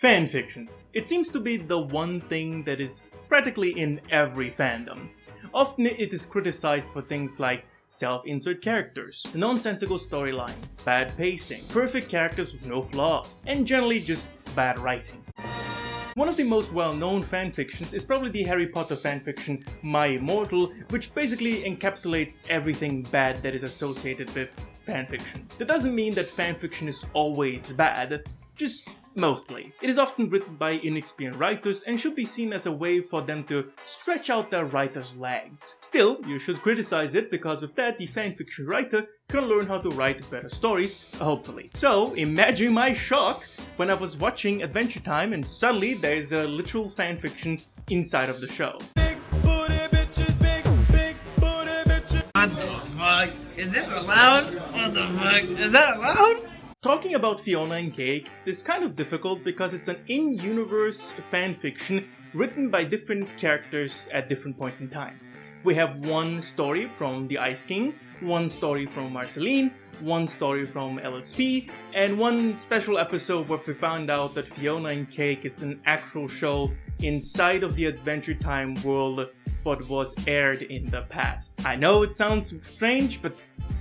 Fanfictions. It seems to be the one thing that is practically in every fandom. Often it is criticized for things like self-insert characters, nonsensical storylines, bad pacing, perfect characters with no flaws, and generally just bad writing. One of the most well-known fanfictions is probably the Harry Potter fanfiction My Immortal, which basically encapsulates everything bad that is associated with fanfiction. That doesn't mean that fanfiction is always bad, just mostly. It is often written by inexperienced writers and should be seen as a way for them to stretch out their writer's legs. Still, you should criticize it because with that the fanfiction writer can learn how to write better stories, hopefully. So imagine my shock when I was watching Adventure Time and suddenly there is a literal fanfiction inside of the show. Big booty bitches, big booty bitches. What the fuck? Is this allowed? What the fuck? Is that allowed? Talking about Fiona and Cake is kind of difficult because it's an in-universe fanfiction written by different characters at different points in time. We have one story from the Ice King, one story from Marceline, one story from LSP, and one special episode where we found out that Fiona and Cake is an actual show inside of the Adventure Time world but was aired in the past. I know it sounds strange, but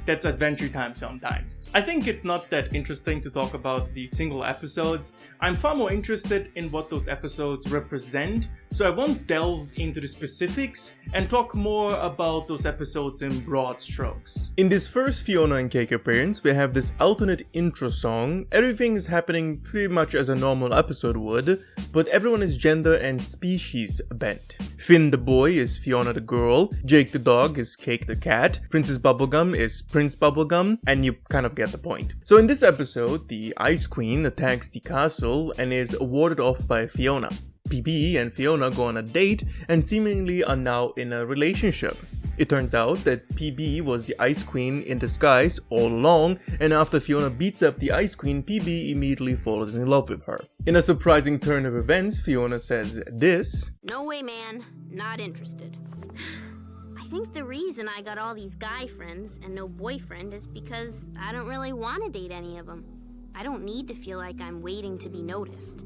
that's Adventure Time sometimes. I think it's not that interesting to talk about the single episodes. I'm far more interested in what those episodes represent, so I won't delve into the specifics and talk more about those episodes in broad strokes. In this first Fiona and Cake appearance, we have this alternate intro song. Everything is happening pretty much as a normal episode would, but everyone is gender and species bent. Finn the boy is Fiona the girl, Jake the dog is Cake the cat, Princess Bubblegum is Prince Bubblegum, and you kind of get the point. So in this episode, the Ice Queen attacks the castle and is warded off by Fiona. PB and Fiona go on a date and seemingly are now in a relationship. It turns out that PB was the Ice Queen in disguise all along, and after Fiona beats up the Ice Queen, PB immediately falls in love with her. In a surprising turn of events, Fiona says this: "No way, man. Not interested. I think the reason I got all these guy friends and no boyfriend is because I don't really want to date any of them. I don't need to feel like I'm waiting to be noticed.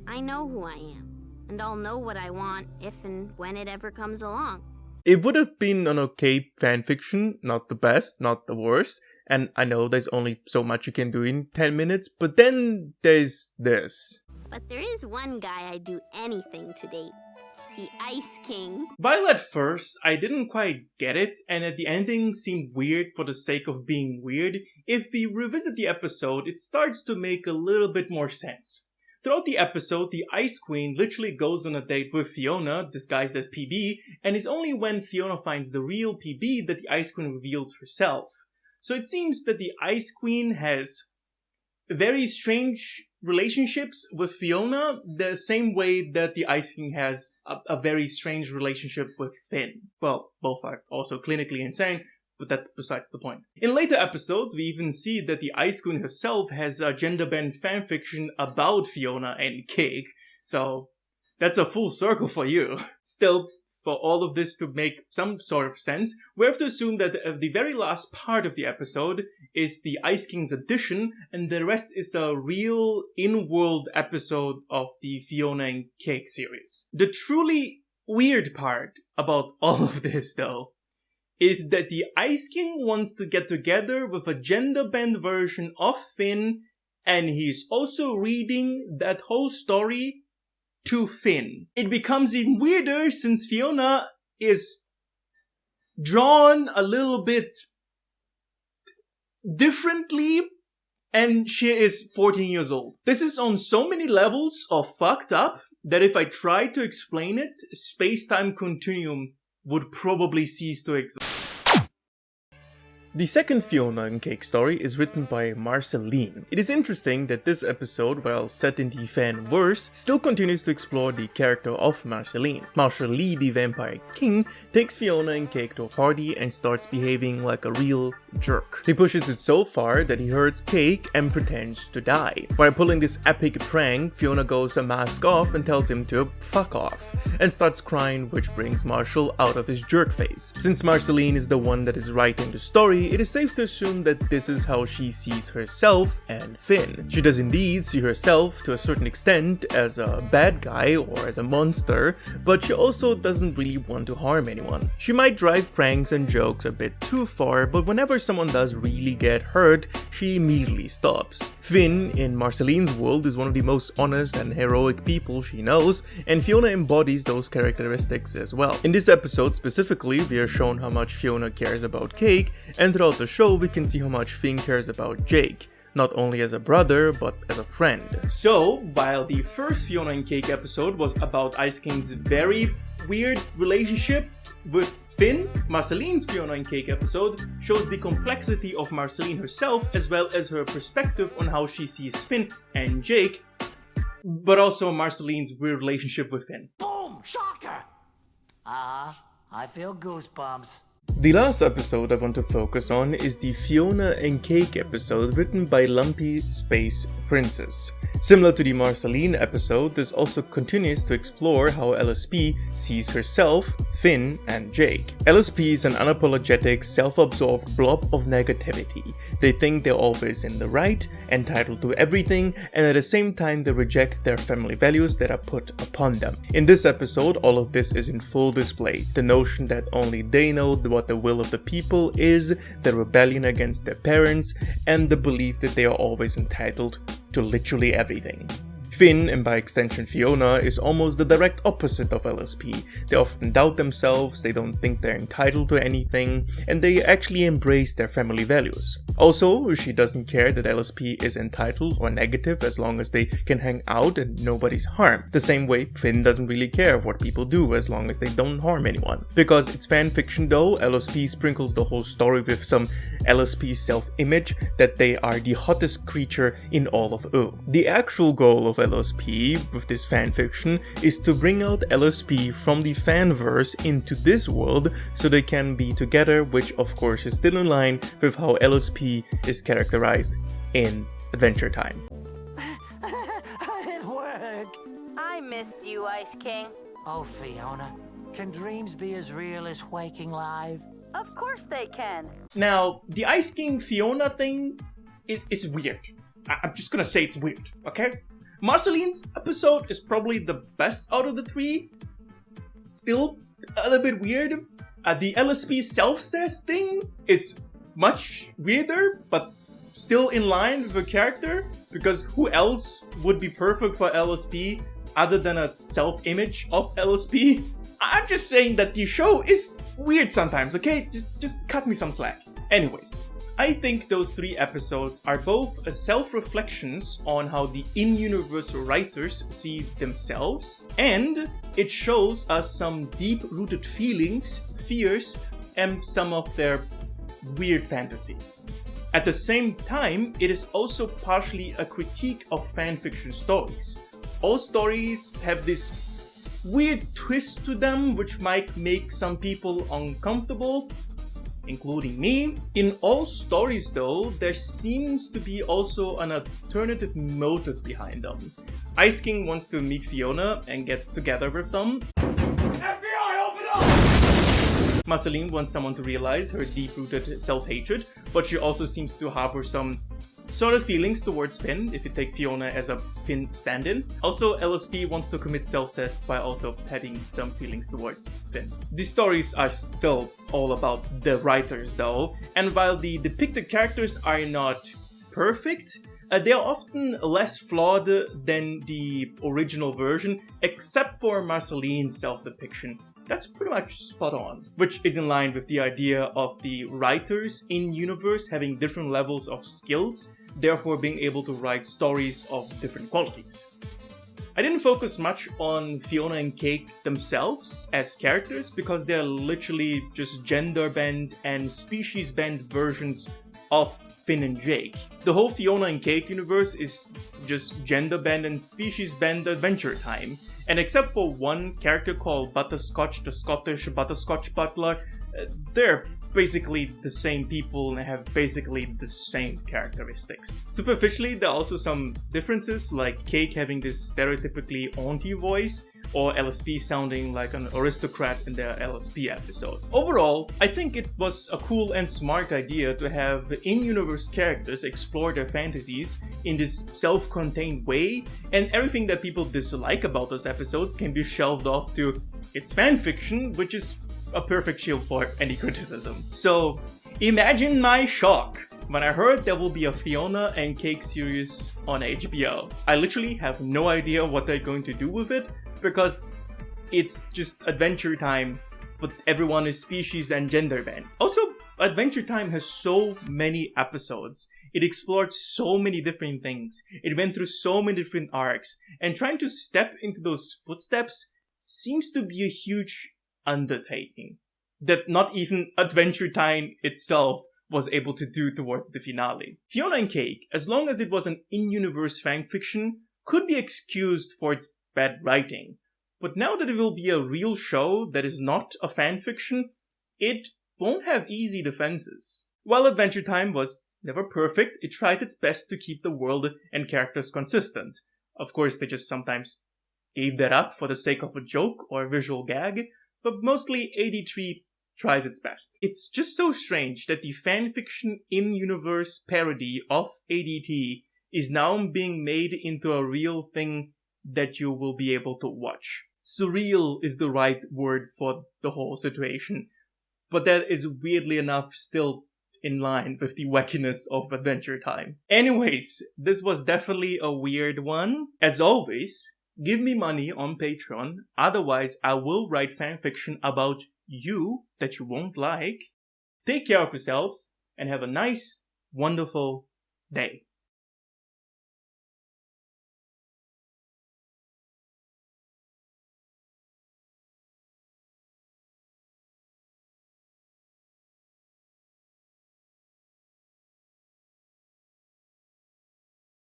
I know who I am, and I'll know what I want if and when it ever comes along." It would have been an okay fanfiction, not the best, not the worst, and I know there's only so much you can do in 10 minutes, but then there's this. But there is one guy I'd do anything to date. The Ice King. While at first I didn't quite get it, and at the ending seemed weird for the sake of being weird, if we revisit the episode, it starts to make a little bit more sense. Throughout the episode, the Ice Queen literally goes on a date with Fiona, disguised as PB, and it's only when Fiona finds the real PB that the Ice Queen reveals herself. So it seems that the Ice Queen has very strange relationships with Fiona, the same way that the Ice King has a very strange relationship with Finn. Well, both are also clinically insane, but that's besides the point. In later episodes, we even see that the Ice Queen herself has a gender-bent fanfiction about Fiona and Cake, so that's a full circle for you. Still, for all of this to make some sort of sense, we have to assume that the very last part of the episode is the Ice King's addition, and the rest is a real in-world episode of the Fiona and Cake series. The truly weird part about all of this, though, is that the Ice King wants to get together with a gender-bent version of Finn, and he's also reading that whole story to Finn. It becomes even weirder since Fiona is drawn a little bit differently, and she is 14 years old. This is on so many levels of fucked up that if I try to explain it, space-time continuum would probably cease to exist. The second Fiona and Cake story is written by Marceline. It is interesting that this episode, while set in the fan-verse, still continues to explore the character of Marceline. Marceline, the Vampire King, takes Fiona and Cake to a party and starts behaving like a real jerk. He pushes it so far that he hurts Cake and pretends to die. While pulling this epic prank, Fiona goes a mask off and tells him to fuck off, and starts crying, which brings Marshall out of his jerk phase. Since Marceline is the one that is writing the story, it is safe to assume that this is how she sees herself and Finn. She does indeed see herself to a certain extent as a bad guy or as a monster, but she also doesn't really want to harm anyone. She might drive pranks and jokes a bit too far, but whenever someone does really get hurt, she immediately stops. Finn, in Marceline's world, is one of the most honest and heroic people she knows, and Fiona embodies those characteristics as well. In this episode specifically, we are shown how much Fiona cares about Cake, and throughout the show we can see how much Finn cares about Jake. Not only as a brother, but as a friend. So, while the first Fiona and Cake episode was about Ice King's very weird relationship with Finn, Marceline's Fiona and Cake episode shows the complexity of Marceline herself as well as her perspective on how she sees Finn and Jake, but also Marceline's weird relationship with Finn. Boom! Shocker! I feel goosebumps. The last episode I want to focus on is the Fiona and Cake episode written by Lumpy Space Princess. Similar to the Marceline episode, this also continues to explore how LSP sees herself, Finn, and Jake. LSP is an unapologetic, self-absorbed blob of negativity. They think they're always in the right, entitled to everything, and at the same time they reject their family values that are put upon them. In this episode, all of this is in full display. The notion that only they know what the will of the people is, the rebellion against their parents, and the belief that they are always entitled to literally everything. Finn, and by extension Fiona, is almost the direct opposite of LSP. They often doubt themselves, they don't think they're entitled to anything, and they actually embrace their family values. Also, she doesn't care that LSP is entitled or negative as long as they can hang out and nobody's harmed. The same way Finn doesn't really care what people do as long as they don't harm anyone. Because it's fanfiction though, LSP sprinkles the whole story with some LSP self-image that they are the hottest creature in all of O. The actual goal of LSP with this fanfiction is to bring out LSP from the fanverse into this world so they can be together, which of course is still in line with how LSP is characterized in Adventure Time. It worked! I missed you, Ice King. Oh, Fiona, can dreams be as real as waking live? Of course they can. Now, the Ice King Fiona thing is weird. I'm just gonna say it's weird, okay? Marceline's episode is probably the best out of the three. Still a little bit weird. The LSP self-says thing is much weirder, but still in line with the character, because who else would be perfect for LSP other than a self-image of LSP? I'm just saying that the show is weird sometimes, okay? Just cut me some slack. Anyways, I think those three episodes are both self-reflections on how the in-universe writers see themselves, and it shows us some deep-rooted feelings, fears, and some of their weird fantasies. At the same time, it is also partially a critique of fanfiction stories. All stories have this weird twist to them which might make some people uncomfortable, including me. In all stories though, there seems to be also an alternative motive behind them. Ice King wants to meet Fiona and get together with them. FBI, open up! Marceline wants someone to realize her deep-rooted self-hatred, but she also seems to harbor some sort of feelings towards Finn, if you take Fiona as a Finn stand-in. Also, LSP wants to commit self-cest by also having some feelings towards Finn. The stories are still all about the writers though, and while the depicted characters are not perfect, they are often less flawed than the original version, except for Marceline's self-depiction. That's pretty much spot on, which is in line with the idea of the writers in-universe having different levels of skills, therefore being able to write stories of different qualities. I didn't focus much on Fiona and Cake themselves as characters because they're literally just gender-bent and species-bent versions of Finn and Jake. The whole Fiona and Cake universe is just gender-bent and species-bent Adventure Time. And except for one character called Butterscotch, the Scottish butterscotch butler, they're basically the same people and have basically the same characteristics. Superficially, there are also some differences, like Cake having this stereotypically auntie voice, or LSP sounding like an aristocrat in their LSP episode. Overall, I think it was a cool and smart idea to have in-universe characters explore their fantasies in this self-contained way, and everything that people dislike about those episodes can be shelved off to it's fanfiction, which is a perfect shield for any criticism. So, imagine my shock when I heard there will be a Fiona and Cake series on HBO. I literally have no idea what they're going to do with it, because it's just Adventure Time, but everyone is species and gender bent. Also, Adventure Time has so many episodes. It explored so many different things. It went through so many different arcs, and trying to step into those footsteps seems to be a huge undertaking that not even Adventure Time itself was able to do towards the finale. Fiona and Cake, as long as it was an in-universe fanfiction, could be excused for its bad writing. But now that it will be a real show that is not a fanfiction, it won't have easy defenses. While Adventure Time was never perfect, it tried its best to keep the world and characters consistent. Of course, they just sometimes gave that up for the sake of a joke or a visual gag, but mostly 83 tries its best. It's just so strange that the fanfiction in-universe parody of ADT is now being made into a real thing that you will be able to watch. Surreal is the right word for the whole situation, but that is weirdly enough still in line with the wackiness of Adventure Time. Anyways, this was definitely a weird one. As always, give me money on Patreon, otherwise I will write fanfiction about you that you won't like. Take care of yourselves, and have a nice, wonderful day.